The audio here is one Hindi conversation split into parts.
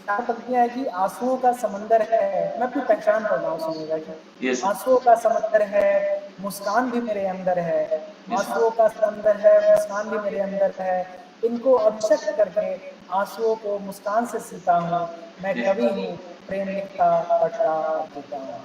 चार पंक्तियां है कि आंसुओं का समंदर है, मैं अपनी पहचान पढ़ रहा हूँ, सुनिएगा कि यस आंसुओं का समंदर है, मुस्कान भी मेरे अंदर है, यस आंसुओं का समंदर है, मुस्कान भी मेरे अंदर है, इनको अभिशप्त करके आंसुओं को मुस्कान से सीता हूँ, मैं कवि हूँ, प्रेम लिखता पढ़ता और जीता हूँ।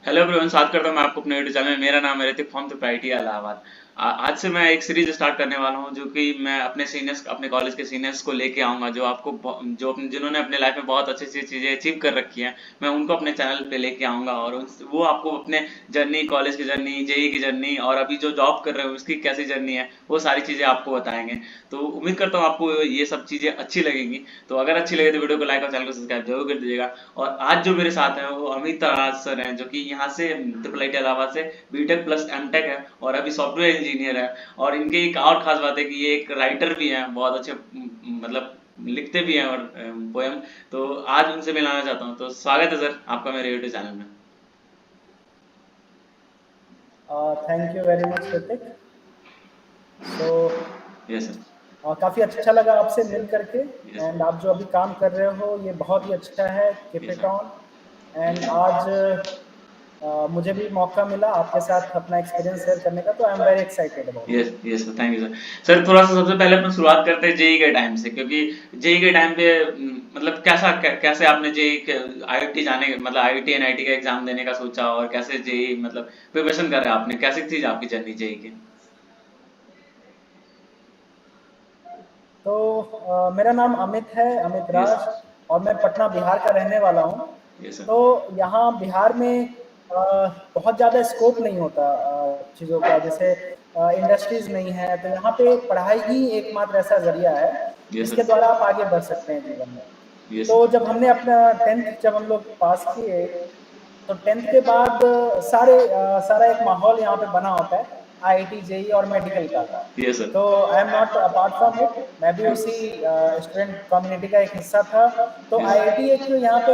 हेलो एवरीवन, स्वागत करता हूँ मैं आपको अपने यूट्यूब चैनल में। मेरा नाम है Hrithik from the IT Allahabad. आज से मैं एक सीरीज स्टार्ट करने वाला हूँ जो कि मैं अपने सीनियर्स, अपने कॉलेज के सीनियर्स को लेके आऊँगा, जो आपको जिन्होंने अपने लाइफ में बहुत अच्छी अच्छी चीज़ें अचीव कर रखी हैं, मैं उनको अपने चैनल पे लेके आऊँगा और वो आपको अपने जर्नी, कॉलेज की जर्नी, जेई की जर्नी और अभी जो जॉब कर रहे हो उसकी कैसी जर्नी है, वो सारी चीज़ें आपको बताएंगे। तो उम्मीद करता हूँ आपको ये सब चीज़ें अच्छी लगेंगी। तो अगर अच्छी लगे तो वीडियो को लाइक और चैनल को सब्सक्राइब जरूर कर दीजिएगा। और आज जो मेरे साथ हैं वो अमित राज सर हैं, जो कि यहाँ से ट्रिपल आई टी इलाहाबाद से बीटेक प्लस एमटेक है और अभी सॉफ्टवेयर इंजीनियर है। और इनके एक और खास बात है कि ये एक राइटर भी हैं, बहुत अच्छे मतलब लिखते भी हैं और पोएम। तो आज उनसे मिलाना चाहता हूँ। तो स्वागत है सर आपका मेरे यूट्यूब चैनल में। Thank you very much Hrithik. So yes sir. काफ़ी अच्छा लगा आपसे मिल करके। यस एंड आप जो अभी काम कर रहे हो ये बहुत ही अच्छा है, keep yes it on. And आज मुझे भी मौका मिला आपके साथ अपना एक्सपीरियंस शेयर करने का, तो I am very excited about it. Yes yes sir, thank you sir. Sir थोड़ा सा सबसे पहले अपन शुरुआत करते हैं जेई के टाइम से, क्योंकि जेई के टाइम पे मतलब कैसे आपने जेई आईआईटी जाने, मतलब आईआईटी एनआईटी का एग्जाम देने का सोचा, और कैसे जेई मतलब प्रिपरेशन कर रहे हैं आपने, कैसी थी आपकी जर्नी जेई की? तो मेरा नाम अमित है, अमित यस राज, और मैं पटना बिहार का रहने वाला हूँ। Yes sir. तो यहाँ बिहार में बहुत ज़्यादा स्कोप नहीं होता चीज़ों का, जैसे इंडस्ट्रीज नहीं है, तो यहाँ पे पढ़ाई ही एकमात्र ऐसा जरिया है यस जिसके सर। द्वारा आप आगे बढ़ सकते हैं जीवन में। यस तो सर। जब हमने अपना 10th जब हम लोग पास किए, तो 10th के बाद सारा एक माहौल यहाँ पे बना होता है आईआईटी जेई और मेडिकल का। Yes sir. तो I am not apart from it, मैं भी उसी स्टूडेंट कम्युनिटी का एक हिस्सा था। तो आईआईटी एक यहाँ पे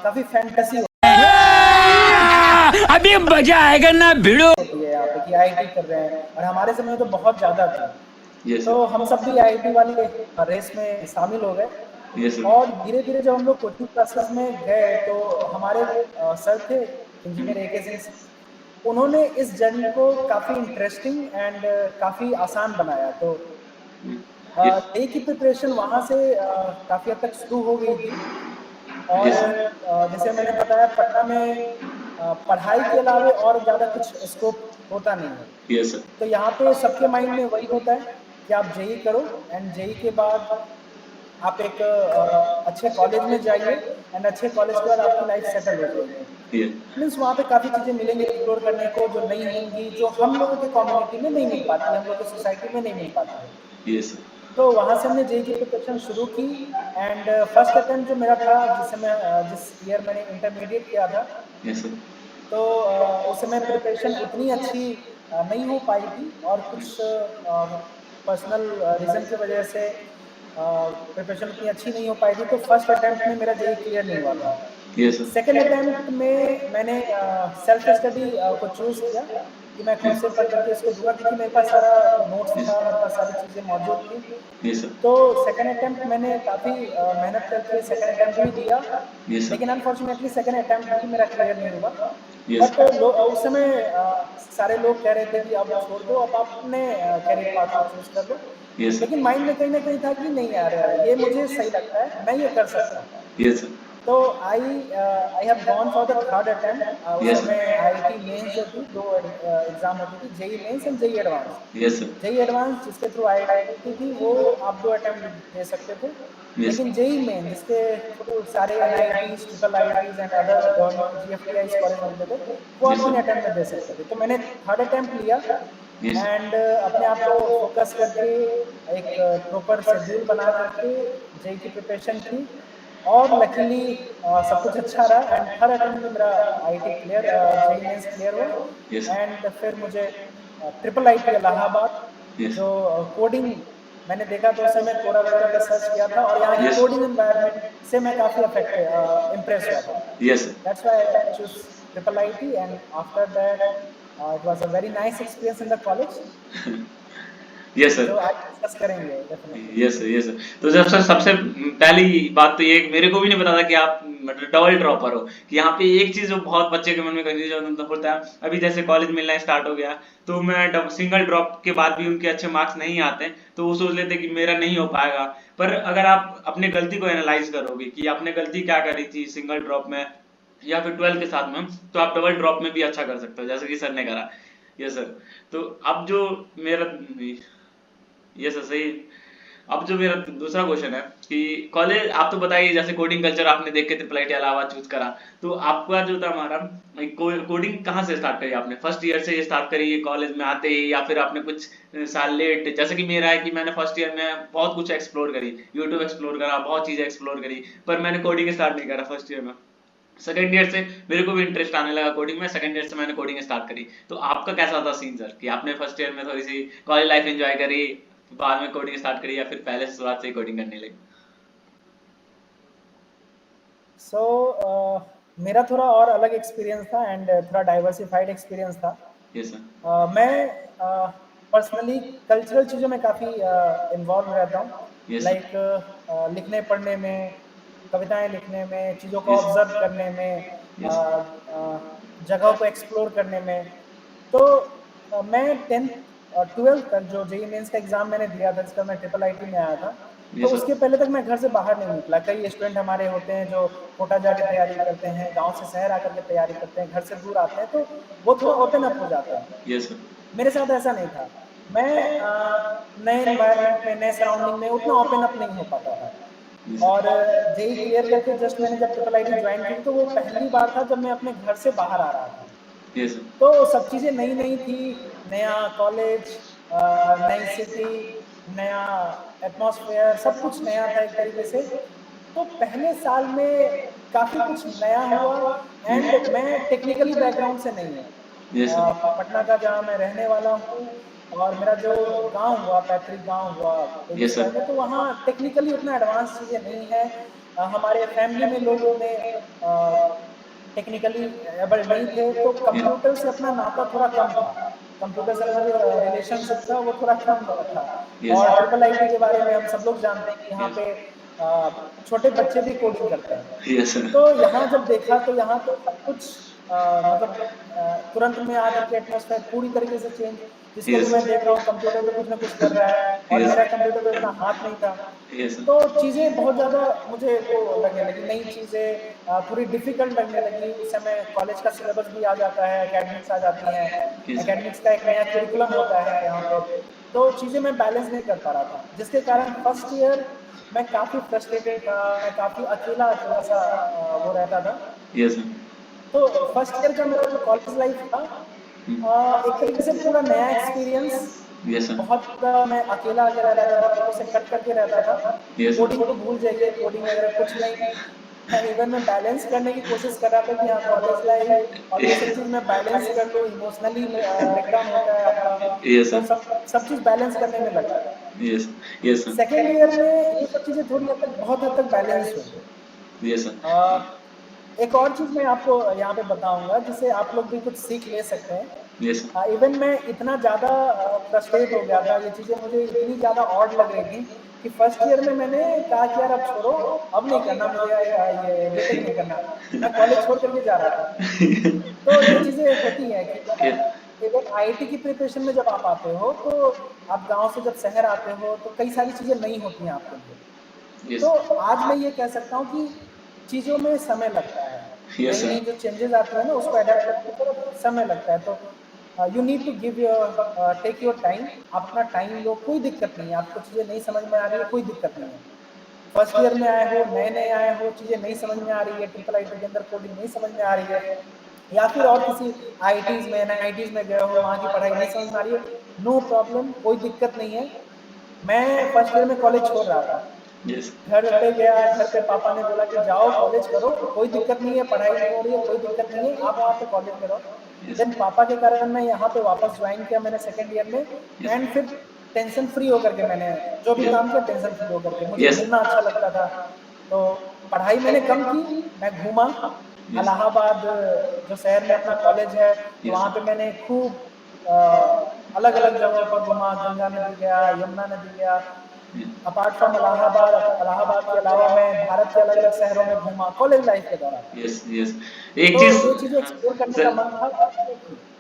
काफ़ी फैंटेसी अभी मजा आएगा ना भिड़ो। होती है यहाँ पे कि आईआईटी कर रहे हैं, और हमारे समय में तो बहुत ज़्यादा थी। यस तो सर। हम सब भी आईआईटी वाले रेस में शामिल हो गए। Yes sir. और धीरे धीरे जब हम लोग कोचिंग क्लासेस में गए, तो हमारे सर थे इंजीनियर एके सिंह, उन्होंने इस जर्नी को काफ़ी इंटरेस्टिंग एंड काफ़ी आसान बनाया। तो जेई की प्रिपरेशन वहाँ से काफ़ी हद तक शुरू हो गई थी। और यस जैसे मैंने बताया, पटना में पढ़ाई के अलावे और ज़्यादा कुछ स्कोप होता नहीं है। Yes sir. तो यहाँ पे सबके माइंड में वही होता है कि आप जेई करो, एंड जेई के बाद आप एक अच्छे कॉलेज में जाइए, एंड अच्छे कॉलेज के बाद आपकी लाइफ सेटल हो जाएगी। मीन्स वहाँ पे काफ़ी चीज़ें मिलेंगी एक्सप्लोर करने को जो नहीं होंगी, जो हम लोगों के कम्युनिटी में नहीं मिल पाती, हम लोगों की सोसाइटी में नहीं मिल पाती है। यस तो वहाँ से हमने जेई की प्रिपरेशन शुरू की। एंड फर्स्ट अटेम्प्ट जो मेरा था, जिस ईयर मैंने इंटरमीडिएट किया था, यस सर। तो उस समय प्रिपरेशन उतनी अच्छी नहीं हो पाई थी, और कुछ पर्सनल रीज़न की वजह से प्रिपरेशन उतनी अच्छी नहीं हो पाई थी। तो फर्स्ट अटेम्प्ट में मेरा जेई क्लियर नहीं हुआ था। Yes sir. सेकेंड अटेम्प्ट में मैंने सेल्फ स्टडी को चूज़ किया कि मैं खुद से पढ़ करके इसको दूंगा, क्योंकि मेरे पास सारा नोट्स था, मेरे पास सारी चीज़ें मौजूद थी। Yes sir. तो सेकेंड अटेम्प्ट मैंने काफ़ी मेहनत करके सेकेंड अटेम्प्ट भी दिया, यस सर। लेकिन अनफॉर्चुनेटली सेकेंड अटेम्प्ट भी मेरा क्लियर नहीं हुआ। यस बट उस समय सारे लोग कह रहे थे कि अब छोड़ दो, अब आप अपने करियर पाथ को चूज कर लो। यस लेकिन माइंड में कहीं ना कहीं था कि नहीं यार, ये मुझे सही लगता है, मैं ये कर सकता हूँ। Yes sir. तो I have gone for the third attempt. उस यस समय आईआईटी मेंस जो थी, दो एग्जाम होती थी, JEE mains and JEE advance. Yes sir. JEE advance जिसके थ्रू आईआईटी थी, वो आप 2 अटेम्प्ट दे सकते थे। यस लेकिन जेई मेन जिसके थ्रू सारे NITs, triple IITs and other government GFTIs college मिलते थे, वो आप 3 अटेम्प्ट में दे सकते थे। तो मैंने थर्ड अटेम्प्ट लिया, यस एंड अपने आप को फोकस करके एक प्रॉपर शेड्यूल बना करके जेई की प्रिपरेशन की, और लकीली सब कुछ अच्छा रहा। एंड थर्ड अटेम्प्ट में मेरा IIT clear, JEE Mains clear हुआ। यस एंड फिर मुझे ट्रिपल आईटी इलाहाबाद, यस जो कोडिंग मैंने देखा, तो उस समय कोरा वगैरह पे सर्च किया था, और यहाँ की यस कोडिंग एनवायरनमेंट से मैं काफ़ी इम्प्रेस हुआ था। Yes that's why I choose triple IT. And after that It was a very nice experience in the college, yes sir. जो आज डिस्कस करेंगे definitely. Yes sir, yes sir. तो जब सर सबसे पहली बात तो ये मेरे को भी नहीं पता था कि आप मतलब डबल ड्रॉपर हो, कि यहाँ पे एक चीज जो बहुत बच्चे के मन में कंफ्यूजन होता है, अभी जैसे कॉलेज मिलना स्टार्ट हो गया तो मैं सिंगल ड्रॉप के बाद भी उनके अच्छे मार्क्स नहीं आते तो वो सोच लेते कि मेरा नहीं हो पाएगा। पर अगर आप अपने गलती को एनालाइज करोगे कि आपने गलती क्या करी थी सिंगल ड्रॉप में या फिर 12 के साथ में, तो आप डबल ड्रॉप में भी अच्छा कर सकते हो जैसे कि सर ने करा। Yes sir. तो अब जो मेरा ये सर सही। अब जो मेरा दूसरा क्वेश्चन है कि कॉलेज आप तो बताइए जैसे कोडिंग कल्चर आपने देख के ट्रिपल आईटी इलाहाबाद चूज करा, तो आपका जो था हमारा कोडिंग कहाँ से स्टार्ट करी आपने? फर्स्ट ईयर से स्टार्ट करी कॉलेज में आते ही, या फिर आपने कुछ साल लेट? जैसे कि मेरा है कि मैंने फर्स्ट ईयर में बहुत कुछ एक्सप्लोर करी, यूट्यूब एक्सप्लोर करा, बहुत चीजें एक्सप्लोर करी, पर मैंने कोडिंग स्टार्ट नहीं करा फर्स्ट ईयर में। सेकंड ईयर से मेरे को भी इंटरेस्ट आने लगा कोडिंग में, सेकंड ईयर से मैंने कोडिंग स्टार्ट करी। तो आपका कैसा था सीन सर, कि आपने फर्स्ट ईयर में थोड़ी सी कॉलेज लाइफ एंजॉय करी, बाद में कोडिंग स्टार्ट करी, या फिर पहले से शुरुआत से ही कोडिंग करने लगे? सो मेरा थोड़ा और अलग एक्सपीरियंस था एंड थोड़ा डाइवर्सिफाइड एक्सपीरियंस था। Yes sir. मैं पर्सनली कल्चरल चीज़ों में काफ़ी इन्वॉल्व रहता हूँ, यस लाइक सर। लिखने पढ़ने में, कविताएं लिखने में, चीज़ों को यस ऑब्जर्व करने में, यस जगहों को एक्सप्लोर करने में। तो मैं 10th और 12th तक जो जेईई मेंस का एग्ज़ाम मैंने दिया था, जिसका मैं ट्रिपल आईटी में आया था, तो यस उसके सर। पहले तक मैं घर से बाहर नहीं निकला। कई स्टूडेंट हमारे होते हैं जो कोटा जाके तैयारी करते हैं, गाँव से शहर आकर के तैयारी करते हैं, घर से दूर आते हैं, तो वो थोड़ा ओपन अप हो जाता है। Yes sir. मेरे साथ ऐसा नहीं था। मैं नए एनवायरनमेंट में, नए सराउंडिंग में उतना ओपन अप नहीं हो पाता था। और जेईई क्लियर करके जस्ट मैंने जब ट्रिपल आईटी ज्वाइन की तो वो पहली बार था जब मैं अपने घर से बाहर आ रहा था। Yes sir. तो सब चीज़ें नई-नई थी, नया कॉलेज, नई सिटी, नया एटमॉस्फेयर, सब कुछ नया था एक तरीके से। तो पहले साल में काफ़ी कुछ नया हुआ एंड मैं टेक्निकली बैकग्राउंड से नहीं हूँ। Yes sir. पटना का जहाँ मैं रहने वाला हूँ और मेरा जो गाँव हुआ, पैतृक गाँव हुआ यस बेगूसराय में, सर। तो वहाँ टेक्निकली उतना एडवांस चीज़ें नहीं है। हमारे फैमिली में लोग उतने टेक्निकली एबल नहीं थे, तो कंप्यूटर से अपना नाता थोड़ा कम था। कंप्यूटर से अपना जो रिलेशनशिप था वो थोड़ा कम था। यस और ट्रिपल आईटी के बारे में हम सब लोग जानते हैं कि यहाँ पे छोटे बच्चे भी कोडिंग करते हैं। Yes sir. तो यहाँ जब देखा तो यहाँ तो सब कुछ मतलब तुरंत में आकर के एटमॉस्फेयर पूरी तरीके से चेंज। जिसको भी यस मैं देख रहा हूँ कंप्यूटर पे कुछ ना कुछ कर रहा है और यस मेरा कंप्यूटर पे इतना हाथ नहीं था। यस तो चीज़ें बहुत ज़्यादा मुझे वो लगने लगी, नई चीज़ें थोड़ी डिफ़िकल्ट लगने लगी। उस समय कॉलेज का सिलेबस भी आ जाता है, एकेडमिक्स आ जाती हैं, यस एकेडमिक्स का एक नया करिकुलम होता है यहाँ पे, तो चीज़ें मैं बैलेंस नहीं कर पा रहा था। जिसके कारण फर्स्ट ईयर मैं काफ़ी फ्रस्ट्रेटेड था, मैं काफ़ी अकेला-अकेला सा वो रहता था। Yes sir. तो फर्स्ट ईयर का मेरा जो कॉलेज लाइफ था एक तरीके से पूरा नया एक्सपीरियंस। Yes sir. बहुत ज़्यादा मैं अकेला-अकेला रहता था, लोगों से कट करके रहता था। Yes coding sir. तो भूल जाइए, कोडिंग वगैरह कुछ नहीं। इवन मैं बैलेंस करने की कोशिश कर रहा था कि हाँ, कॉलेज लाइफ और ये सब चीज़ मैं बैलेंस कर लूँ, इमोशनली ब्रेकडाउन होता है आपका, यस तो सर। सब सब चीज़ बैलेंस करने में लगा था। Yes yes sir. Second year में ये सब चीज़ें थोड़ी हद तक बहुत हद तक बैलेंस हुई। यस अ, सर। एक और चीज़ मैं आपको यहाँ पे बताऊँगा जिससे आप लोग भी कुछ सीख ले सकते हैं। Yes sir. इवन मैं इतना ज़्यादा फ्रस्ट्रेट हो गया था, ये चीज़ें मुझे इतनी ज़्यादा ऑड लग रही थी कि फर्स्ट ईयर में मैंने कहा कि यार अब छोड़ो, अब नहीं करना मुझे ये बीटेक नहीं करना। मैं कॉलेज छोड़ कर के जा रहा था। तो ये चीज़ें होती हैं कि इवन आईआईटी की प्रिपरेशन में जब आप आते हो, तो आप गाँव से जब शहर आते हो, तो कई सारी चीज़ें नई होती हैं आपके लिए। यस तो आज मैं ये कह सकता हूँ कि चीज़ों में समय लगता है। यस नई-नई सर। जो चेंजेज़ आती हैं ना, उसको अडैप्ट करने में थोड़ा समय लगता है। तो you need to give take your time. आप अपना टाइम लो, कोई दिक्कत नहीं है। आपको चीज़ें नहीं समझ में आ रही है, कोई दिक्कत नहीं है। फर्स्ट ईयर में आए हो, नए-नए आए हो, चीज़ें नहीं समझ में आ रही है, ट्रिपल आईटी के अंदर कोडिंग नहीं समझ में आ रही है, या फिर और किसी आईआईटीज़ में, एनआईटीज़ में गए हो, वहाँ की पढ़ाई नहीं समझ में आ रही है, नो प्रॉब्लम, कोई दिक्कत नहीं है। मैं फर्स्ट ईयर में कॉलेज छोड़ रहा था। यस घर पे गया, घर पे पापा ने बोला कि जाओ कॉलेज करो, कोई दिक्कत नहीं है, पढ़ाई नहीं हो रही है, कोई दिक्कत नहीं है, आप वहाँ पे कॉलेज में रहो। यस देन पापा के कारण मैं यहाँ पे वापस ज्वाइन किया मैंने सेकंड ईयर में यस एंड फिर टेंशन फ्री होकर के मैंने जो भी काम किया टेंशन फ्री होकर के। मुझे यस घूमना अच्छा लगता था, तो पढ़ाई मैंने कम की, मैं घूमा Yes. इलाहाबाद जो शहर में अपना कॉलेज है, तो Yes. वहाँ पे मैंने खूब अलग-अलग जगहों पर घूमा, गंगा नदी गया, यमुना नदी गया। Yeah. अपार्ट फ्रॉम इलाहाबाद के अलावा मैं भारत के अलग-अलग शहरों में घूमा कॉलेज लाइफ के दौरान। Yes. Yes. एक तो चीज ये चीज़ें एक्सप्लोर करने का मन था।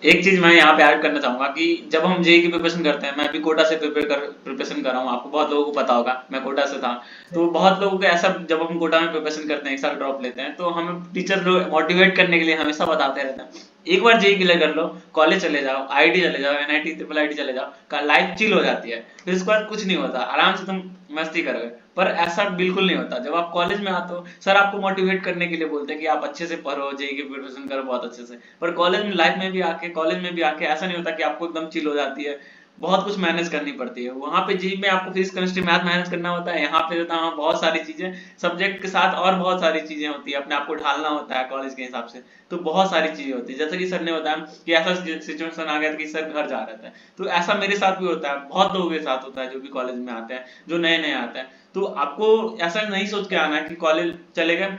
एक चीज मैं यहाँ पे ऐड करना चाहूंगा कि जब हम जेई की प्रिपरेशन करते हैं, मैं भी कोटा से प्रिपरेशन कर रहा हूँ, आपको बहुत लोगों को पता होगा, मैं कोटा से था। तो बहुत लोगों को ऐसा, जब हम कोटा में प्रिपरेशन करते हैं, एक साल ड्रॉप लेते हैं, तो हमें टीचर लोग मोटिवेट करने के लिए हमेशा बताते रहते हैं, एक बार जेई क्लियर कर लो, कॉलेज चले जाओ, आईआईटी चले जाओ, एनआईटी ट्रिपल आईटी चले जाओ, लाइफ चिल हो जाती है, फिर उसके बाद कुछ नहीं होता, आराम से तुम मस्ती करोगे। पर ऐसा बिल्कुल नहीं होता। जब आप कॉलेज में आते हो, सर आपको मोटिवेट करने के लिए बोलते हैं कि आप अच्छे से पढ़ो, जेई की प्रिपरेशन करो बहुत अच्छे से। पर कॉलेज में लाइफ में भी आके, कॉलेज में भी आके ऐसा नहीं होता कि आपको एकदम चिल हो जाती है, बहुत कुछ मैनेज करनी पड़ती है। वहाँ पे जेई में आपको फिजिक्स केमिस्ट्री मैथ मैनेज करना होता है, यहाँ पे हाँ बहुत सारी चीजें सब्जेक्ट के साथ और बहुत सारी चीजें होती है, अपने आप को ढालना होता है कॉलेज के हिसाब से। तो बहुत सारी चीजें होती है, जैसे कि सर ने बताया कि ऐसा सिचुएशन आ गया था कि सर घर जा रहे थे, तो ऐसा मेरे साथ भी होता है, बहुत लोगों के साथ होता है जो भी कॉलेज में आते हैं, जो नए नए आते हैं। तो आपको ऐसा नहीं सोच के आना है कि कॉलेज चले गए,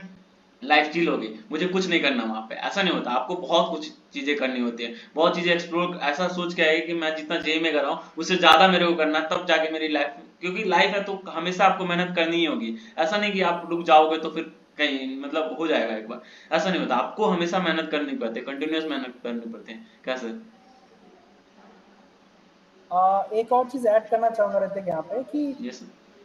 लाइफ चिल होगी, मुझे कुछ नहीं करना वहां पे, ऐसा नहीं होता। आपको बहुत कुछ चीजें करनी होती है, बहुत चीजें एक्सप्लोर, ऐसा सोच के आए कि मैं जितना जेई में कर रहा हूँ उससे ज्यादा मेरे को करना है, तब जाके मेरी लाइफ, क्योंकि लाइफ है तो हमेशा आपको मेहनत करनी ही होगी। ऐसा नहीं कि आप रुक जाओगे तो फिर कहीं मतलब हो जाएगा एक बार, ऐसा नहीं होता। आपको हमेशा मेहनत करनी पड़ती है, कंटिन्यूस मेहनत करनी पड़ती है। कैसे? एक और चीज़ ऐड करना चाहूँगा ऋतिक यहाँ पे कि यस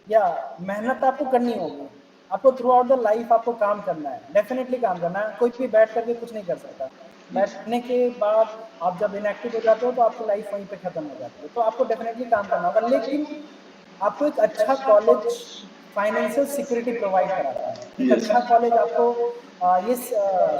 या मेहनत आपको करनी होगी, आपको थ्रू आउट द लाइफ आपको काम करना है, डेफिनेटली काम करना है। कोई भी बैठ करके कुछ नहीं कर सकता। बैठने के बाद आप जब इनएक्टिव हो जाते हो तो आपकी लाइफ वहीं पे खत्म हो जाती है। तो आपको डेफिनेटली काम करना होगा, लेकिन आपको एक अच्छा कॉलेज फाइनेंशियल सिक्योरिटी प्रोवाइड कराता है। एक यस अच्छा कॉलेज आपको ये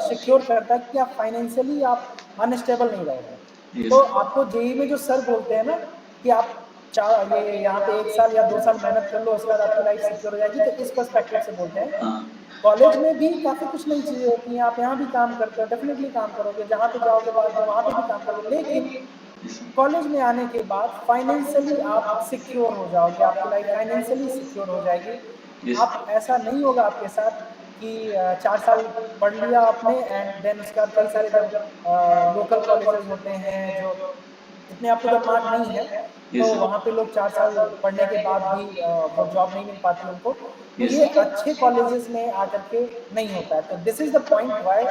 सिक्योर करता है कि आप फाइनेंशियली आप अनस्टेबल नहीं रहोगे। यस तो आपको जेई में जो सर बोलते हैं ना कि आप ये यहाँ पे 1 साल या 2 साल मेहनत कर लो, उसके बाद आपकी लाइफ सिक्योर हो जाएगी, तो इस पर्सपेक्टिव से बोलते हैं। हाँ कॉलेज में भी काफ़ी कुछ नई चीज़ें होती हैं, आप यहाँ भी काम करते हो, डेफिनेटली काम करोगे, जहाँ पे जाओगे बाद में वहाँ पे भी काम करोगे, लेकिन कॉलेज में आने के बाद फाइनेंशियली आप सिक्योर हो जाओगे, आपकी लाइफ फाइनेंशियली सिक्योर हो जाएगी। यस आप ऐसा नहीं होगा आपके साथ कि 4 साल पढ़ लिया आपने एंड देन उसके बाद कई सारे जब लोकल कॉलेजेस होते हैं जो इतने अप टू द मार्क नहीं है, तो यस वहाँ पे लोग 4 साल पढ़ने के बाद भी वो जॉब नहीं मिल पाती उनको। तो यस ये अच्छे कॉलेजेस में आकर के नहीं होता है। तो this is the point why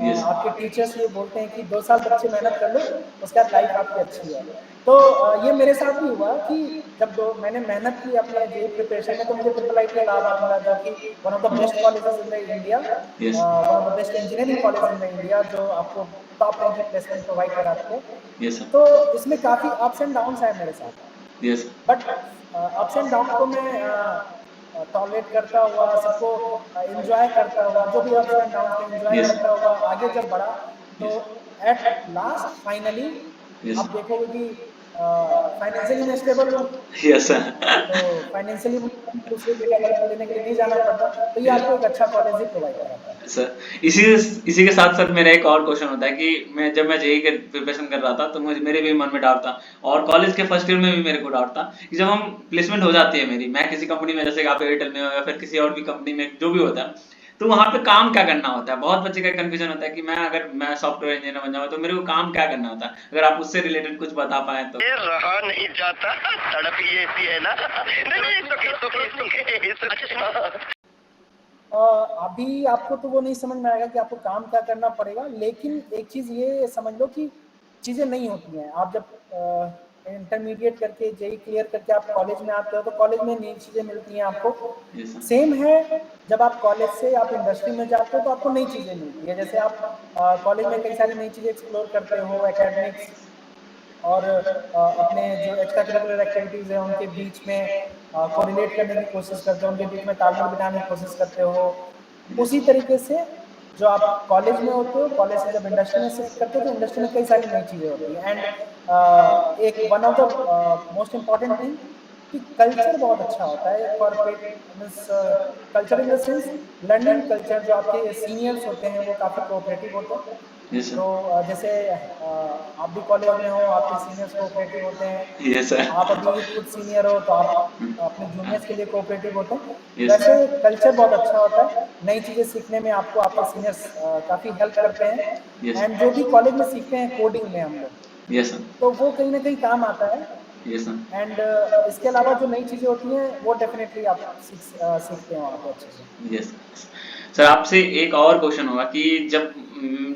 yes आपके टीचर्स ये बोलते हैं कि 2 साल बच्चे मेहनत कर लो, उसके बाद लाइफ आपकी अच्छी है। तो ये मेरे साथ भी हुआ कि जब मैंने मेहनत की अपने जेईई प्रिपरेशन में, तो मुझे ट्रिपल आईटी इलाहाबाद मिला, जो कि one of the best colleges in the India, yes one of the best engineering college in the India, जो आपको टॉप रैंकिंग प्लेसमेंट प्रोवाइड कराते हैं। यस तो इसमें काफ़ी अप्स एंड डाउन्स आए मेरे साथ, yes but ups and down को मैं टॉलरेट करता हुआ, सबको एंजॉय करता हुआ, जो भी अप्स एंड डाउन थे एंजॉय यस करता हुआ आगे जब बढ़ा, तो yes at last finally yes आप देखोगे कि फाइनेंशियली मैं स्टेबल हूँ। यस तो फाइनेंशियली दूसरी जगह हेल्प लेने के लिए नहीं जाना पड़ता, तो ये आपको एक अच्छा कॉलेज ही प्रोवाइड कराता है। सर इसी के साथ साथ मेरा एक और क्वेश्चन होता है कि जब मैं जेईई के प्रिपरेशन कर रहा था, तो मुझे मेरे भी मन में डाउट था, और कॉलेज के फर्स्ट ईयर में भी मेरे को डाउट था कि जब हम प्लेसमेंट हो जाती है मेरी, मैं किसी कंपनी में, जैसे आप एयरटेल में हो या फिर किसी और भी कंपनी में, जो भी होता है, तो वहां पे काम क्या करना होता है। बहुत बच्चे का कंफ्यूजन होता है कि मैं सॉफ्टवेयर इंजीनियर बन जाऊँ तो मेरे को काम क्या करना होता है। अगर आप उससे रिलेटेड कुछ बता पाए तो। ये रहा नहीं जाता, तड़प ही ऐसी है ना। नहीं अभी आपको तो वो नहीं समझ में आएगा कि आपको काम क्या करना पड़ेगा, लेकिन एक चीज़ ये समझ लो कि चीज़ें नहीं होती हैं। आप जब इंटरमीडिएट करके जेईई क्लियर करके आप कॉलेज में आते हो, तो कॉलेज में नई चीज़ें मिलती हैं आपको। Yes, sir. सेम है जब आप कॉलेज से आप इंडस्ट्री में जाते हो तो आपको नई चीज़ें मिलती है। जैसे आप कॉलेज में कई सारी नई चीज़ें एक्सप्लोर करते हो, एकेडमिक्स और अपने जो एक्स्ट्रा करिकुलर एक्टिविटीज़ हैं उनके बीच में कोरिलेट करने की कोशिश करते हो, उनके बीच में तालमेल बिठाने की कोशिश करते हो। उसी तरीके से जो आप कॉलेज में होते हो, कॉलेज से जब इंडस्ट्री में शिफ्ट करते हो तो इंडस्ट्री में कई सारी नई चीज़ें होती हैं। एंड एक one of the most important thing कि कल्चर बहुत अच्छा होता है corporate means, culture in the sense learning culture. जो आपके सीनियर्स होते हैं वो काफ़ी कोऑपरेटिव होते हैं, यस तो सर। जैसे आप भी कॉलेज में हो, आपके सीनियर्स कोऑपरेटिव होते हैं, यस सर। आप अभी खुद सीनियर हो तो आप अपने जूनियर्स के लिए कोऑपरेटिव होते हैं। यस वैसे कल्चर बहुत अच्छा होता है, नई चीज़ें सीखने में आपको आपके सीनियर्स काफ़ी हेल्प करते हैं। यस एंड जो भी कॉलेज में सीखते हैं कोडिंग में हम लोग, यस सर। तो वो कहीं न कहीं काम आता है। Yes sir. एंड इसके अलावा जो नई चीज़ें होती हैं वो डेफ़िनेटली आप सीखते हैं वहाँ पे अच्छे से। Yes sir. आपसे एक और क्वेश्चन होगा कि जब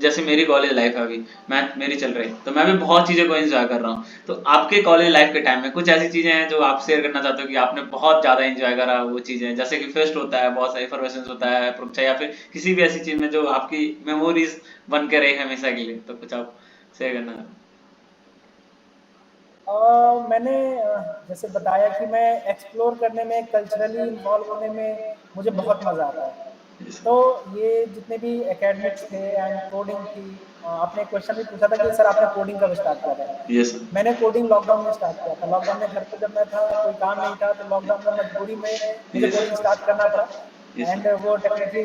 जैसे मेरी कॉलेज लाइफ है अभी, मैं मेरी चल रही है, तो मैं भी बहुत चीज़ें को एंजॉय कर रहा हूँ। तो आपके कॉलेज लाइफ के टाइम में कुछ ऐसी चीज़ें हैं जो आप शेयर करना चाहते हो कि आपने बहुत ज़्यादा एंजॉय करा वो चीज़ें, जैसे कि फेस्ट होता है, बहुत सा एफर्वेसेंस होता है, परीक्षा या फिर किसी भी ऐसी चीज़ में जो आपकी मेमोरीज बन के रही हमेशा के लिए, तो कुछ आप शेयर करना। मैंने जैसे बताया कि मैं एक्सप्लोर करने में, कल्चरली इन्वॉल्व होने में मुझे बहुत मज़ा आता है। यस तो ये जितने भी एकेडमिक्स थे एंड कोडिंग थी, आपने एक क्वेश्चन भी पूछा था कि सर आपने कोडिंग कब स्टार्ट किया था? यस मैंने कोडिंग लॉकडाउन में स्टार्ट किया था। लॉकडाउन में घर पे जब मैं था, कोई काम नहीं था, तो लॉकडाउन में मजबूरी में मुझे यस कोडिंग स्टार्ट करना पड़ा। यस एंड वो डेफ़िनेटली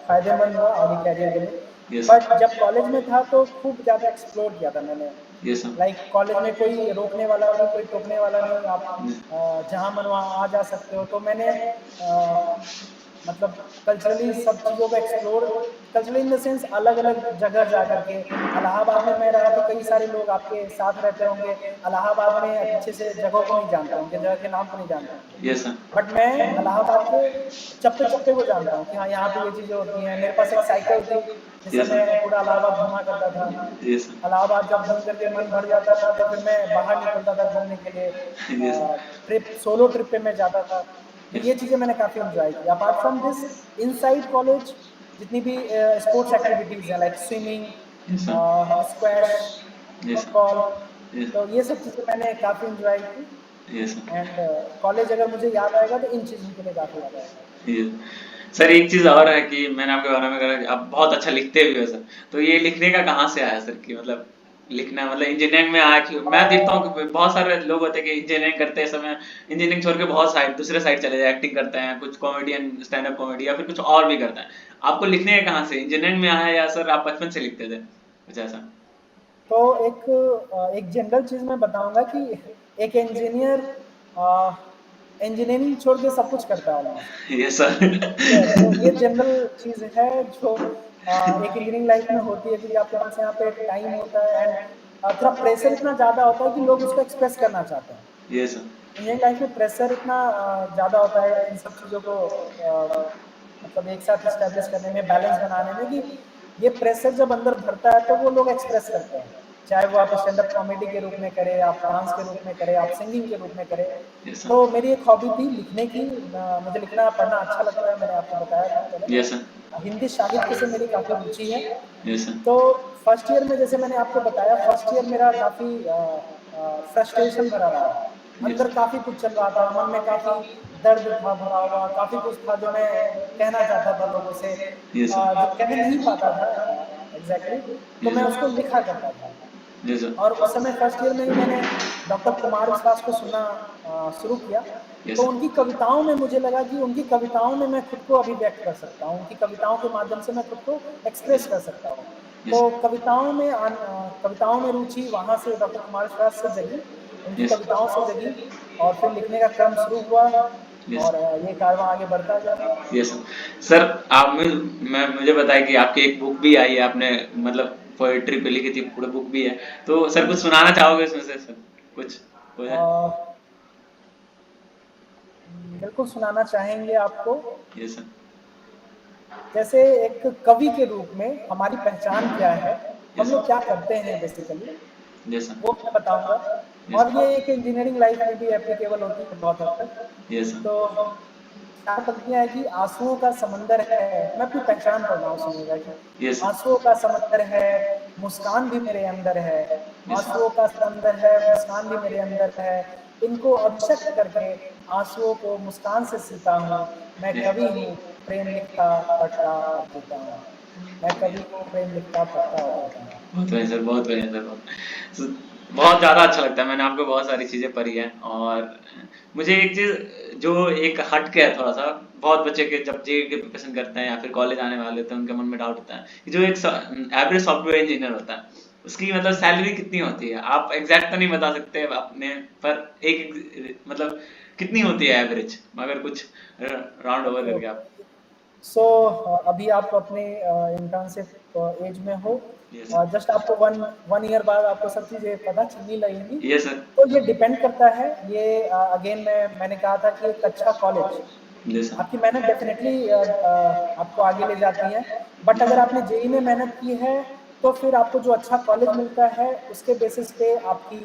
फ़ायदेमंद हुआ आगे करियर के लिए। यस बट जब कॉलेज में था तो खूब ज़्यादा एक्सप्लोर किया था मैंने। यस लाइक कॉलेज में कोई रोकने वाला नहीं, कोई टोकने वाला नहीं, आप जहाँ मन वहाँ आ जा सकते हो। तो मैंने मतलब कल्चरली सब चीज़ों को explore, culturally in the sense अलग-अलग जगह जा कर के, इलाहाबाद में मैं रहा तो कई सारे लोग आपके साथ रहते होंगे, इलाहाबाद में अच्छे से जगहों को नहीं जानते होंगे, जगह के नाम को नहीं जानते होंगे। Yes sir. बट मैं इलाहाबाद के चप्पे-चप्पे को जानता हूँ कि हाँ, यहाँ पे ये चीज़ें होती हैं। मेरे पास एक साइकिल थी, जिससे यस मैं सर। पूरा इलाहाबाद घूमा करता था। यस इलाहाबाद जब घूम कर के मन भर जाता था, तो फिर मैं बाहर निकलता था घूमने के लिए। यस सोलो ट्रिप पे मैं जाता था। तो यस ये चीज़ें मैंने काफ़ी एन्जॉय की। Apart from this, inside college जितनी भी स्पोर्ट्स एक्टिविटीज़ हैं like swimming, yes sir. Squash, yes football, yes तो ये सब चीज़ें मैंने काफ़ी एन्जॉय की। यस एंड कॉलेज अगर मुझे याद आएगा तो इन चीज़ों के लिए काफ़ी याद आएगा। ये सर एक चीज और है कि मैंने आपके बारे में कहा कि आप बहुत अच्छा लिखते भी हो सर। तो ये लिखने का कहाँ से आया सर कि मतलब लिखना मतलब इंजीनियरिंग में आया कि मैं देखता हूँ कि बहुत सारे लोग होते हैं कि इंजीनियरिंग करते समय इंजीनियरिंग छोड़ के बहुत साइड दूसरे साइड चले जाए, एक्टिंग करते हैं, कुछ कॉमेडियन स्टैंड अप कॉमेडी या फिर कुछ और भी करते हैं। आपको लिखने का कहाँ से इंजीनियरिंग में आया या सर आप बचपन से लिखते थे कुछ ऐसा? तो एक जनरल चीज़ मैं बताऊँगा कि एक इंजीनियर इंजीनियरिंग छोड़ के सब कुछ करता है ऑलमोस्ट। ये सर। ठीक है, तो ये जनरल चीज़ है जो एक इंजीनियरिंग लाइफ में होती है, क्योंकि आपके पास यहाँ पे टाइम होता है एंड थोड़ा प्रेशर इतना ज़्यादा होता है कि लोग उसको एक्सप्रेस करना चाहते हैं। ये सर। इंजीनियरिंग लाइफ में प्रेशर इतना ज़्यादा होता है इन सब चीज़ों को मतलब एक साथ एस्टैब्लिश करने में, बैलेंस बनाने में, कि ये प्रेशर जब अंदर भरता है तो वो लोग एक्सप्रेस करते हैं। चाहे वो आप स्टैंड अप कॉमेडी के रूप में करें, आप डांस के रूप में करें, आप सिंगिंग के रूप में करें। ये तो सर। मेरी एक हॉबी थी लिखने की। मुझे लिखना पढ़ना अच्छा लगता है, मैंने आपको बताया था पहले। ये सर। हिंदी साहित्य से मेरी काफ़ी रुचि है। ये सर। तो फर्स्ट ईयर में जैसे मैंने आपको बताया, फर्स्ट ईयर मेरा काफ़ी फ्रस्ट्रेशन भरा रहा। ये अंदर सर। काफ़ी कुछ चल रहा था, मन में काफ़ी दर्द था भरा हुआ, काफ़ी कुछ था जो मैं कहना चाहता था लोगों से, ये सर। जो कह नहीं पाता था एग्ज़ैक्टली, तो ये मैं सर। उसको लिखा करता था। ये सर। और उस समय फर्स्ट ईयर में ही मैंने डॉक्टर कुमार विश्वास को सुनना शुरू किया। ये तो सर। उनकी कविताओं में मुझे लगा कि उनकी कविताओं में मैं खुद को अभिव्यक्त कर सकता हूँ, उनकी कविताओं के माध्यम से मैं खुद को ये एक्सप्रेस सर। कर सकता हूँ। ये तो सर। कविताओं में रुचि वहाँ से डॉक्टर कुमार विश्वास से जगी, उनकी ये सर। कविताओं से जगी, और फिर लिखने का क्रम शुरू हुआ, ये और सर। ये कारवां आगे बढ़ता गया। Yes sir. आप मैं मुझे बताया कि आपकी एक बुक भी आई है, आपने मतलब पोएट्री पे लिखी थी, पूरा बुक भी है। तो सर कुछ सुनाना चाहोगे इसमें से सर कुछ हो अ, जाए? बिल्कुल सुनाना चाहेंगे आपको। Yes sir. जैसे एक कवि के रूप में हमारी पहचान क्या है, हम यस लोग क्या सर। करते हैं बेसिकली, यस वो सर। मैं बताऊँगा। यस और ये एक इंजीनियरिंग लाइफ में भी एप्लीकेबल होती है बहुत हद तक। यस तो सर। 4 पंक्तियाँ हैं कि आँसुओं का समंदर है, मैं अपनी पहचान पढ़ रहा हूँ, सुनिएगा कि यस सर। आँसुओं का समंदर है, मुस्कान भी मेरे अंदर है, यस आँसुओं का समंदर है, मुस्कान भी मेरे अंदर है, इनको अभिशप्त करके आँसुओं को मुस्कान से सीता हूँ, मैं कवि हूँ, प्रेम लिखता, पढ़ता और जीता हूँ। मैं कवि हूँ, प्रेम लिखता, पढ़ता और जीता हूँ। बहुत बढ़िया सर, बहुत बढ़िया सर, बहुत बहुत ज़्यादा अच्छा लगता है, मैंने आपको बहुत सारी चीज़ें पढ़ी है। और मुझे एक चीज़ जो एक हट के है थोड़ा सा, बहुत बच्चे के जब जेईई की प्रिपरेशन करते हैं या फिर कॉलेज आने वाले होते हैं उनके मन में डाउट होता है कि जो एक एवरेज सॉफ्टवेयर इंजीनियर होता है उसकी मतलब सैलरी कितनी होती है। आप एग्जैक्ट तो नहीं बता सकते अपने, पर एक मतलब कितनी होती है एवरेज, अगर कुछ राउंड ओवर करके आप। सो अभी आप अपने इंटर्नशिप एज में हो, यस जस्ट आपको वन वन ईयर बाद आपको सब चीज़ें पता चलने लगेंगी। Yes sir. तो ये डिपेंड करता है, ये अगेन मैंने कहा था कि एक अच्छा कॉलेज यस सर। आपकी मेहनत डेफिनेटली आपको आगे ले जाती है। बट अगर आपने जेईई में मेहनत की है तो फिर आपको जो अच्छा कॉलेज मिलता है उसके बेसिस पे आपकी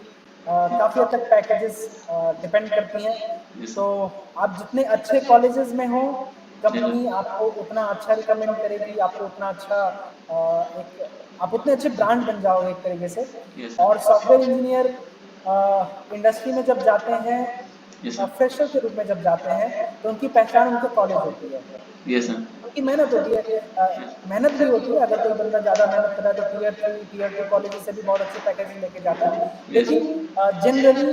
काफ़ी हद तक पैकेजेस डिपेंड करती हैं। यस तो सर। आप जितने अच्छे कॉलेजेस में हो, कंपनी आपको उतना अच्छा रिकमेंड करेगी, आपको उतना अच्छा एक आप उतने अच्छे ब्रांड बन जाओगे एक तरीके से। यस और सर। सॉफ्टवेयर इंजीनियर इंडस्ट्री में जब जाते हैं, यस सर। फ्रेशर के रूप में जब जाते हैं, तो उनकी पहचान उनके कॉलेज होती है, यस सर। उनकी मेहनत होती है। मेहनत भी होती है, अगर कोई बंदा ज़्यादा मेहनत कर रहा है तो टियर 3, टियर 2 कॉलेजेस से भी बहुत अच्छे पैकेज लेके जाता है। यस लेकिन जनरली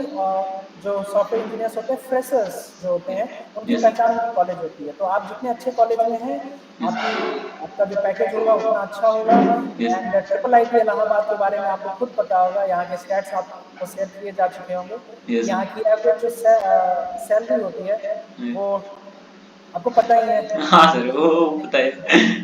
जो सॉफ्टवेयर इंजीनियर्स होते हैं, फ्रेशर्स जो होते हैं, उनकी यस पहचान उनके कॉलेज होती है। तो आप जितने अच्छे कॉलेज में हैं, आपकी आपका जो पैकेज होगा उतना अच्छा होगा। एंड ट्रिपल आईटी इलाहाबाद के बारे में आपको खुद पता होगा, यहाँ के स्टैट्स आपको शेयर किए जा चुके होंगे कि यस यहाँ की एवरेज जो सैलरी होती है सर। वो आपको पता ही है। हाँ सर, वो पता है।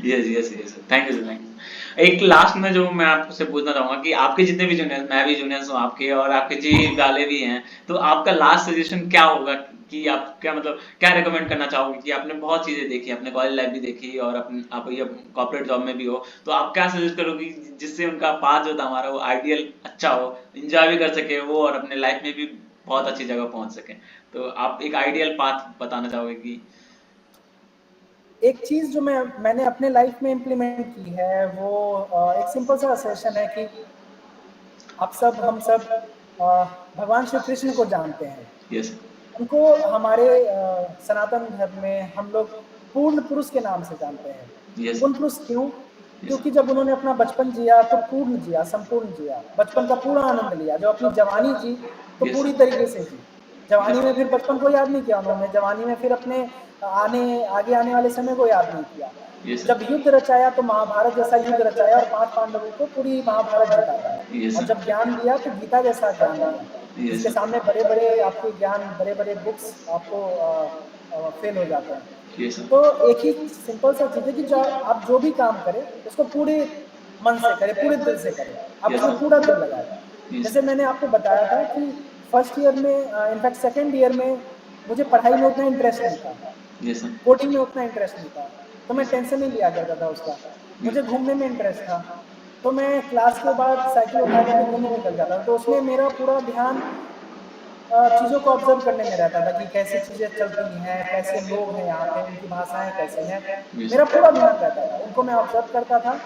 Yes yes yes, thank you sir, thank you. एक लास्ट में जो मैं आपसे पूछना चाहूंगा कि आपके जितने भी जूनियर्स, मैं भी जूनियर्स हूँ आपके और आपके जी वाले भी हैं, तो आपका लास्ट सजेशन क्या होगा कि आप क्या मतलब क्या रिकमेंड करना चाहोगे कि आपने बहुत चीजें देखी, अपने कॉलेज लाइफ भी देखी और अपने आप ये कॉर्पोरेट जॉब में भी हो, तो आप क्या सजेस्ट करोगे जिससे उनका पाथ जो था हमारा वो आइडियल अच्छा हो, इंजॉय भी कर सके वो और अपने लाइफ में भी बहुत अच्छी जगह पहुंच सके। तो आप एक आइडियल पाथ बताना चाहोगे कि। एक चीज़ जो मैंने अपने लाइफ में इम्प्लीमेंट की है वो एक सिंपल सा सेशन है कि हम सब अ, भगवान श्री कृष्ण को जानते हैं। यस उनको हमारे सनातन धर्म में हम लोग पूर्ण पुरुष के नाम से जानते हैं। यस पूर्ण पुरुष क्यों? यस क्योंकि जब उन्होंने अपना बचपन जिया तो पूर्ण जिया, संपूर्ण जिया, बचपन का पूरा आनंद लिया। जब अपनी जवानी जी तो यस पूरी तरीके से जी। जवानी में फिर बचपन को याद नहीं किया उन्होंने, जवानी में फिर अपने आगे आने वाले समय को याद नहीं किया। यस जब युद्ध रचाया तो महाभारत जैसा युद्ध रचाया और 5 पांडवों को पूरी महाभारत जिताया। यस और जब ज्ञान दिया तो गीता जैसा ज्ञान दिया, यस जिसके सामने बड़े-बड़े आपके ज्ञान, बड़े-बड़े बुक्स आपको फेल हो जाते हैं। यस तो एक ही सिंपल सा चीज़ है कि जो आप जो भी काम करें, उसको पूरे मन से करें, पूरे दिल से करें। आप यस उसमें पूरा दिल लगाएँ। यस जैसे मैंने आपको बताया था कि फर्स्ट ईयर में इनफैक्ट सेकंड ईयर में मुझे पढ़ाई में उतना इंटरेस्ट नहीं था, यस कोडिंग में उतना इंटरेस्ट नहीं था, तो मैं यस टेंशन नहीं लिया करता था उसका। मुझे यस घूमने में इंटरेस्ट था, तो मैं क्लास के बाद साइकिल उठा करके घूमने निकल जाता था। तो उसमें मेरा पूरा ध्यान चीज़ों को ऑब्ज़र्व करने में रहता था कि कैसी चीज़ें चलती हैं, कैसे लोग हैं यहाँ पे, उनकी भाषाएँ कैसी हैं। यस मेरा पूरा ध्यान रहता था, उनको मैं ऑब्ज़र्व करता था।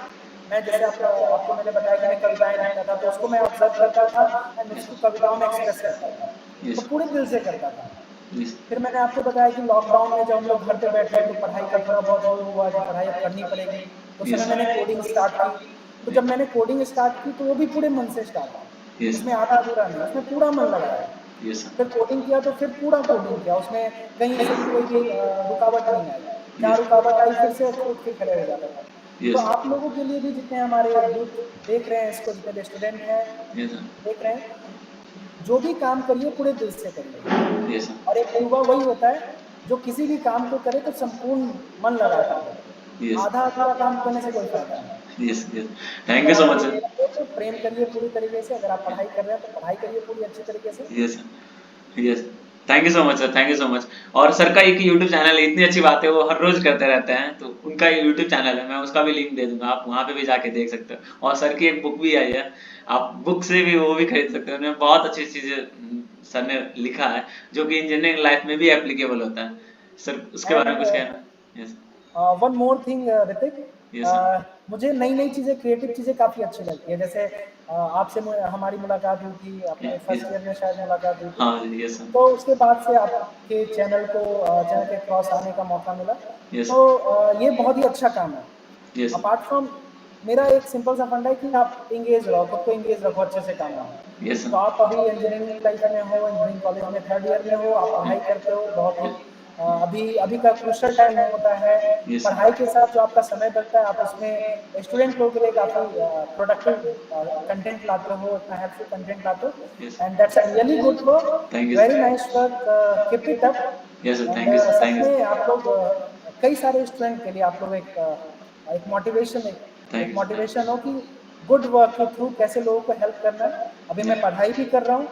मैं जैसे आपको मैंने बताया कि मैं कविताएँ लिखता था, तो उसको मैं ऑब्ज़र्व करता था एंड उसको कविताओं में एक्सप्रेस करता था। तो यस पूरे दिल से करता था। यस फिर मैंने आपको बताया कि लॉकडाउन में जब हम लोग घर पे बैठे तो पढ़ाई का थोड़ा बहुत ज़ोर हुआ कि पढ़ाई अब करनी पड़ेगी। तो उस समय यस मैंने कोडिंग स्टार्ट की। तो जब मैंने कोडिंग स्टार्ट की तो वो भी पूरे मन से स्टार्ट की। यस उसमें आधा-अधूरा नहीं, उसमें पूरा मन लगाया। यस फिर कोडिंग किया तो फिर पूरा कोडिंग किया, उसमें कहीं से भी कोई भी रुकावट नहीं आई। जहाँ यस रुकावट आई फिर से उठ के खड़े हो जाता था। तो यस आप लोगों के लिए भी जितने हमारे यूथ देख रहे हैं इसको, जितने भी स्टूडेंट हैं, यस देख रहे हैं, जो भी काम करिए पूरे दिल से करिए। यस और एक युवा वही होता है जो किसी भी काम को करे तो संपूर्ण मन लगा कर करे। यस आधा-अधूरा काम करने से कोई फ़ायदा नहीं। यस यस, थैंक अगर यू सो आप मच प्रेम सर। करते हो तो प्रेम करिए पूरी तरीके से, अगर आप पढ़ाई कर रहे हैं तो पढ़ाई करिए पूरी अच्छी तरीके से। Yes yes, thank you so much sir, thank you so much. और सर का एक यूट्यूब चैनल है, इतनी अच्छी बात है वो हर रोज करते रहते हैं, तो उनका यूट्यूब चैनल है, मैं उसका भी लिंक दे दूंगा, आप वहाँ पे भी जाके देख सकते हो। और सर की एक बुक भी आई है, आप बुक से भी वो भी खरीद सकते हो, उन्होंने बहुत अच्छी चीजें सर ने लिखा है जो कि इंजीनियरिंग लाइफ में भी एप्लीकेबल होता है। सर उसके बारे में एंड कुछ कहना। Yes one more thing Hrithik, yes sir. मुझे नई-नई चीज़ें, क्रिएटिव चीज़ें काफ़ी अच्छी लगती है। जैसे आपसे हमारी मुलाकात हुई थी, अपने फर्स्ट ईयर में शायद मुलाकात हुई थी। हाँ जी, यस तो सर। उसके बाद से आपके चैनल के क्रॉस आने का मौका मिला। यस तो ये बहुत ही अच्छा काम है। यस अपार्ट फ्रॉम मेरा एक सिंपल सा फंडा है कि आप इंगेज रहो, खुद को इंगेज रखो, अच्छे से काम करो। यस तो आप अभी इंजीनियरिंग लाइफ में हो, इंजीनियरिंग कॉलेज में 3rd ईयर में हो, आप पढ़ाई करते हो, बहुत ही अभी अभी का क्रूशियल टाइम होता है। Yes. पढ़ाई के साथ जो आपका समय बचता है, आप उसमें स्टूडेंट लोगों के लिए काफ़ी प्रोडक्टिव कंटेंट लाते हो, इतना हेल्पफुल कंटेंट लाते हो, Yes. And that's a really good work, Thank you. Very nice work, keep it up. Yes, sir. And Thank you, sir. Such Thank you. में आप लोग कई सारे स्टूडेंट के लिए आप लोग एक मोटिवेशन Thank एक you. मोटिवेशन हो कि गुड वर्क के थ्रू कैसे लोगों को हेल्प करना है। अभी मैं पढ़ाई भी कर रहा हूँ,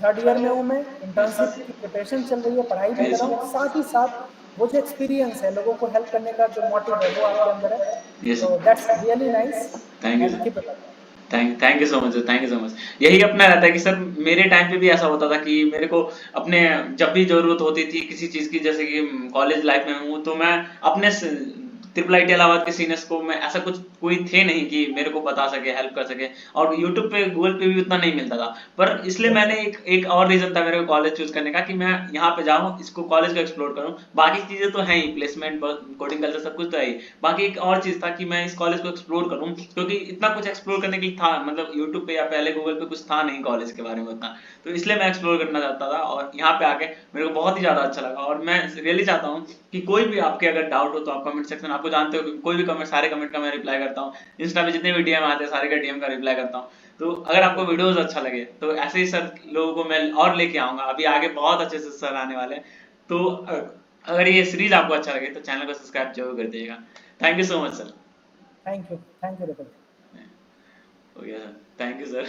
3rd ईयर में हूँ मैं, इंटर्नशिप की प्रिपरेशन चल रही है, पढ़ाई भी कर रहा हूँ, साथ ही साथ वो जो एक्सपीरियंस है, लोगों को हेल्प करने का जो मोटिव है, वो आपके अंदर है। Yes, तो sir. That's really nice Thank you, and sir. Keep it up. Thank you so much sir, thank you so much. यही अपना रहता है कि सर मेरे टाइम पे भी ऐसा होता था कि मेरे को अपने जब भी जरूरत होती थी किसी चीज की, जैसे कि कॉलेज लाइफ में हूँ तो मैं अपने ट्रिपल आईटी इलाहाबाद के सीनियर्स को, मैं ऐसा कुछ कोई थे नहीं कि मेरे को बता सके, हेल्प कर सके, और यूट्यूब पे गूगल पे भी उतना नहीं मिलता था। पर इसलिए मैंने एक और रीजन था मेरे को कॉलेज चूज करने का कि मैं यहाँ पे जाऊँ, इसको कॉलेज को एक्सप्लोर करूँ। बाकी चीजें तो हैं ही, प्लेसमेंट, कोडिंग कल्चर सब कुछ तो है ही, बाकी एक और चीज था कि मैं इस कॉलेज को एक्सप्लोर करूँ, क्योंकि इतना कुछ एक्सप्लोर करने के लिए था, मतलब यूट्यूब पे या पहले गूगल पे कुछ था नहीं कॉलेज के बारे में उतना, तो इसलिए मैं एक्सप्लोर करना चाहता था। और यहाँ पे आके मेरे को बहुत ही ज्यादा अच्छा लगा, और मैं रियली चाहता हूँ कि कोई भी आपके अगर डाउट हो तो आप कमेंट सेक्शन, आपको जानते हो कि कोई भी कमेंट, सारे कमेंट का मैं रिप्लाई करता हूँ। इंस्टा पे जितने भी डीएम आते हैं सारे का डीएम का रिप्लाई करता हूँ। तो अगर आपको वीडियोस अच्छा लगे तो ऐसे ही सर लोगों को मैं और लेके आऊंगा, अभी आगे बहुत अच्छे से सर आने वाले हैं। तो अगर ये सीरीज आपको अच्छा लगे तो चैनल को सब्सक्राइब जरूर कर दीजिएगा। Thank you so much sir. Thank you ripple. Okay sir, thank you sir.